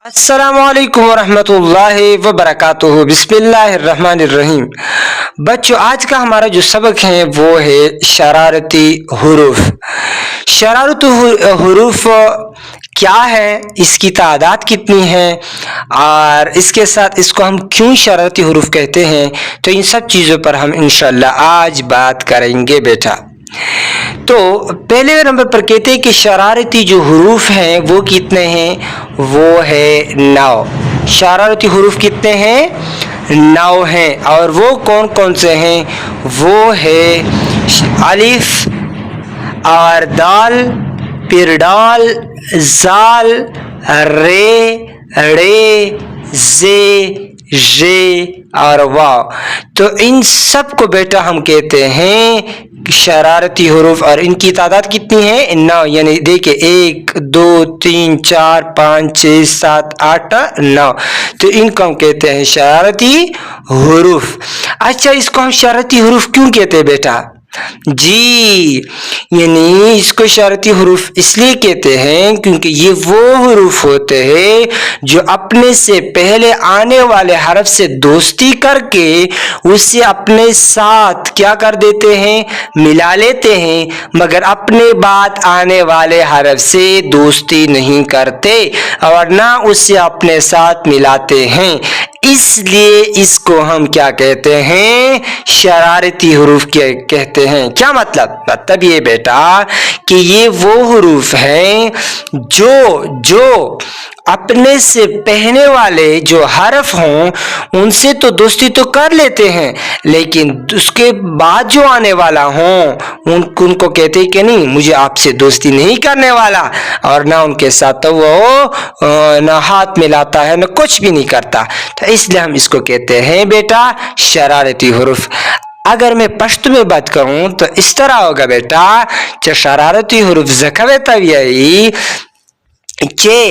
अस्सलामुअलैकुम वरहमतुल्लाहि वबरकातुहू। बिस्मिल्लाहिर्रहमानिर्रहीम। बच्चों, आज का हमारा जो सबक है वो है शरारती हुरूफ। शरारती हुरूफ क्या है, इसकी तादाद कितनी है और इसके साथ इसको हम क्यों शरारती हुरूफ कहते हैं, तो इन सब चीज़ों पर हम इंशाअल्लाह आज बात करेंगे बेटा। तो पहले नंबर पर कहते हैं कि शरारती जो हुरूफ हैं वो कितने हैं, वो है 9। शरारती हुरूफ कितने हैं, 9 हैं। और वो कौन कौन से हैं, वो है अलिफ और दाल, फिर डाल, जाल, रे, रे, जे, जे और वाव। तो इन सब को बेटा हम कहते हैं शरारती हुरूफ। और इनकी तादाद कितनी है, 9। यानी देखिए 1 2 3 4 5 6 7 8 9। तो इनको हम कहते हैं शरारती हुरूफ। अच्छा, इसको हम शरारती हुरूफ क्यों कहते हैं बेटा जी, यानी इसको शरारती हुरूफ इसलिए कहते हैं क्योंकि ये वो हुरूफ होते हैं जो अपने से पहले आने वाले हरफ से दोस्ती करके उसे अपने साथ क्या कर देते हैं, मिला लेते हैं, मगर अपने बाद आने वाले हरफ से दोस्ती नहीं करते और ना उससे अपने साथ मिलाते हैं। इसलिए इसको हम क्या कहते हैं, शरारती हुरूफ कहते हैं। क्या मतलब ये बेटा कि ये वो हुरूफ हैं जो अपने से पहले वाले जो हरफ हों उनसे तो दोस्ती तो कर लेते हैं, लेकिन उसके बाद जो आने वाला हों उनको कहते हैं कि नहीं, मुझे आपसे दोस्ती नहीं करने वाला, और ना उनके साथ तो वो ना हाथ मिलाता है ना कुछ भी नहीं करता। तो इसलिए हम इसको कहते हैं बेटा शरारती हुरूफ। अगर मैं पश्तो में बात करूं तो इस तरह होगा बेटा कि शरारती हुरूफ ज़कवे तवियाई के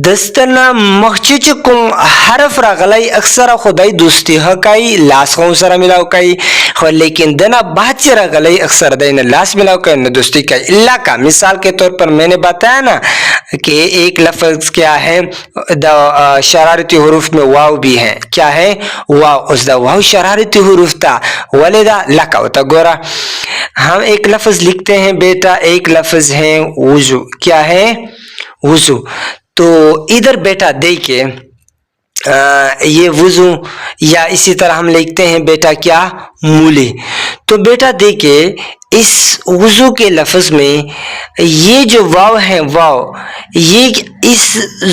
दस्तना मखचुचकुम हरफ रगलाई अक्सर खुदाई दोस्ती हकाई लास सरा मिलाओ कई हो, लेकिन दना बाच रगलाई अक्सर दैन लास मिलाओ कई न दोस्ती का इल्ला का। मिसाल के तौर पर मैंने बताया ना कि एक लफ्ज क्या है, शरारती हुरूफ में वाव भी है। क्या है, वाव। उस वाव शरारती हुरूफ था, वलेदा लका होता। गोरा हम एक लफ्ज लिखते हैं बेटा, एक लफ्ज है वुजू। क्या है, वुजू। तो इधर बेटा देखिए ये वुजू, या इसी तरह हम लिखते हैं बेटा क्या, मूली। तो बेटा देखिए इस वुजू के लफ्ज में ये जो वाव है, वाव ये इस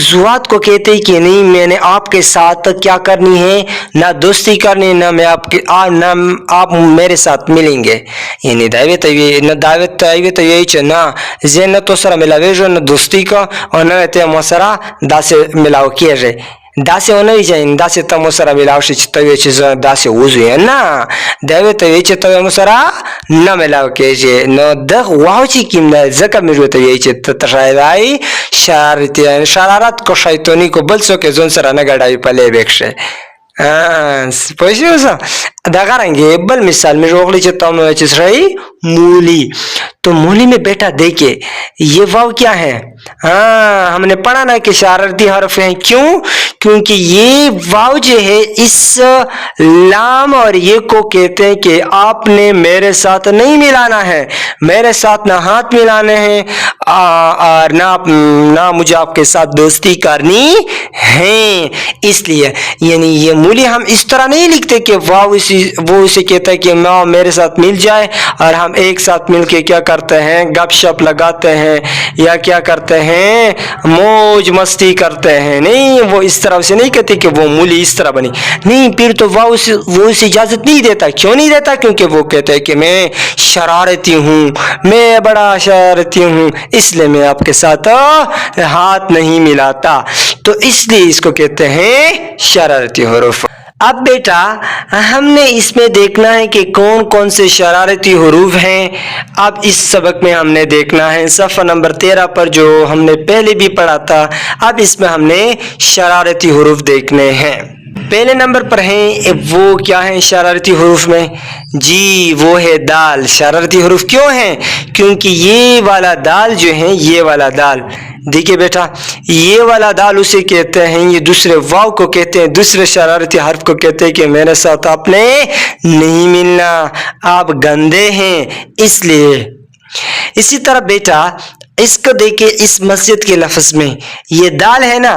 जुआत को कहते हैं कि नहीं, मैंने आपके साथ क्या करनी है, ना दोस्ती करनी, ना मैं आपके ना आप मेरे साथ मिलेंगे। यानी दावत ये ना जेन तो सरा मिलावे जो ना दोस्ती का और ना ते मसरा दासे मिलाओ किए रे दासे होने जाइन दासे तमो सरा मिलाओ तवे चीज दासे वुजू है ना दावे तवे चे तवे मसरा न मिलाओ के जे न दख वाउची किम ना जका मिरो तवे चे तराई शरारत को शैतानी को बलसो के जोन सरा न गड़ाई पले बेक्षे पैसे दगारेंगे। बल मिसाल में रोकली चेताम रही मूली। तो मूली में बेटा देखिए ये वाव क्या है, हाँ हमने पढ़ा ना कि शरारती हरफ है। क्यों, क्योंकि ये वाव जो है इस लाम और ये को कहते हैं कि आपने मेरे साथ नहीं मिलाना है, मेरे साथ ना हाथ मिलाने हैं और ना मुझे आपके साथ दोस्ती करनी है। इसलिए यानी ये मूली हम इस तरह नहीं लिखते कि वाव वो इसे कहता है कि माँ मेरे साथ मिल जाए और हम एक साथ मिलके क्या करते हैं, गपशप लगाते हैं या क्या करते हैं, मौज मस्ती करते हैं। नहीं, वो इस तरह से नहीं कहते कि वो मूली इस तरह बनी। नहीं, फिर तो वो उसे इजाजत नहीं देता। क्यों नहीं देता, क्योंकि वो कहते हैं कि मैं शरारती हूँ, मैं बड़ा शरारती हूँ, इसलिए मैं आपके साथ हाथ नहीं मिलाता। तो इसलिए इसको कहते हैं शरारती हुरूफ। अब बेटा हमने इसमें देखना है कि कौन कौन से शरारती हुरूफ हैं। अब इस सबक में हमने देखना है सफ़ा नंबर 13 पर जो हमने पहले भी पढ़ा था। अब इसमें हमने शरारती हुरूफ देखने हैं। पहले नंबर पर हैं वो क्या है शरारती हरूफ में? जी वो है दाल। शरारती हरूफ क्यों है? क्योंकि ये वाला दाल जो है, ये वाला दाल, देखिए बेटा, ये वाला दाल उसे कहते हैं, ये दूसरे वाव को कहते हैं, दूसरे शरारती हर्फ को कहते हैं कि मेरे साथ आपने नहीं मिलना, आप गंदे हैं इसलिए। इसी तरह बेटा इसको देखिए, इस मस्जिद के लफ्ज में ये दाल है ना,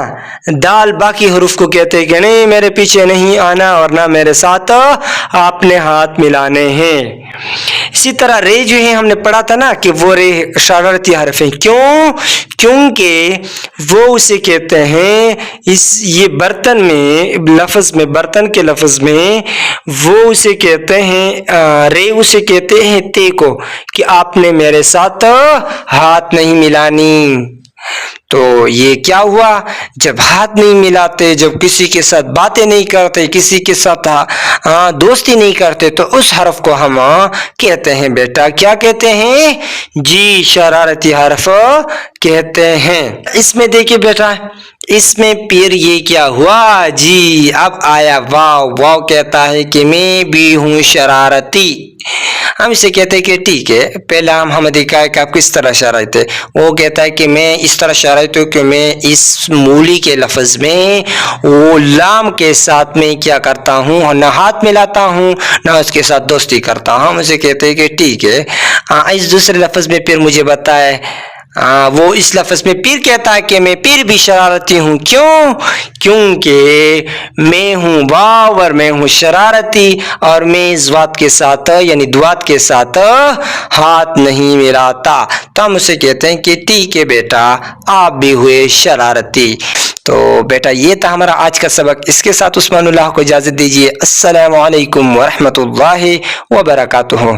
दाल बाकी हरूफ को कहते हैं कि नहीं मेरे पीछे नहीं आना और ना मेरे साथ आपने हाथ मिलाने हैं। इसी तरह रे जो है हमने पढ़ा था ना कि वो रे शरारती हर्फ है। क्यों? क्योंकि वो उसे कहते हैं, इस ये बर्तन में लफ्ज में, बर्तन के लफ्ज में वो उसे कहते हैं, रे उसे कहते हैं ते को, कि आपने मेरे साथ हाथ नहीं मिलानी। तो ये क्या हुआ? जब हाथ नहीं मिलाते, जब किसी के साथ बातें नहीं करते, किसी के साथ दोस्ती नहीं करते, तो उस हर्फ को हम कहते हैं बेटा, क्या कहते हैं? जी शरारती हर्फ कहते हैं। इसमें देखिए बेटा, इसमें फिर ये क्या हुआ? जी अब आया वाव। वाव कहता है कि मैं भी हूँ शरारती। हम इसे कहते हैं कि ठीक है, पहला हम देखा है कि आप किस तरह शरारत है। वो कहता है कि मैं इस तरह शरारत हूँ कि मैं इस मूली के लफ्ज में वो लाम के साथ में क्या करता हूँ, ना हाथ मिलाता हूँ ना उसके साथ दोस्ती करता हूँ। हम इसे कहते हैं कि ठीक है। इस दूसरे लफ्ज में फिर मुझे बताए, वो इस लफ्ज में फिर कहता है कि मैं फिर भी शरारती हूँ। क्यों? क्योंकि मैं हूँ वाव और मैं हूँ शरारती, और मैं इस बात के साथ यानी दुआत के साथ हाथ नहीं मिलाता। तो हम उसे कहते हैं कि ठीक है बेटा, आप भी हुए शरारती। तो बेटा ये था हमारा आज का सबक। इसके साथ उस्मानुल्लाह को इजाजत दीजिए। अस्सलामु अलैकुम वरहमतुल्लाहि वबरकातुहू।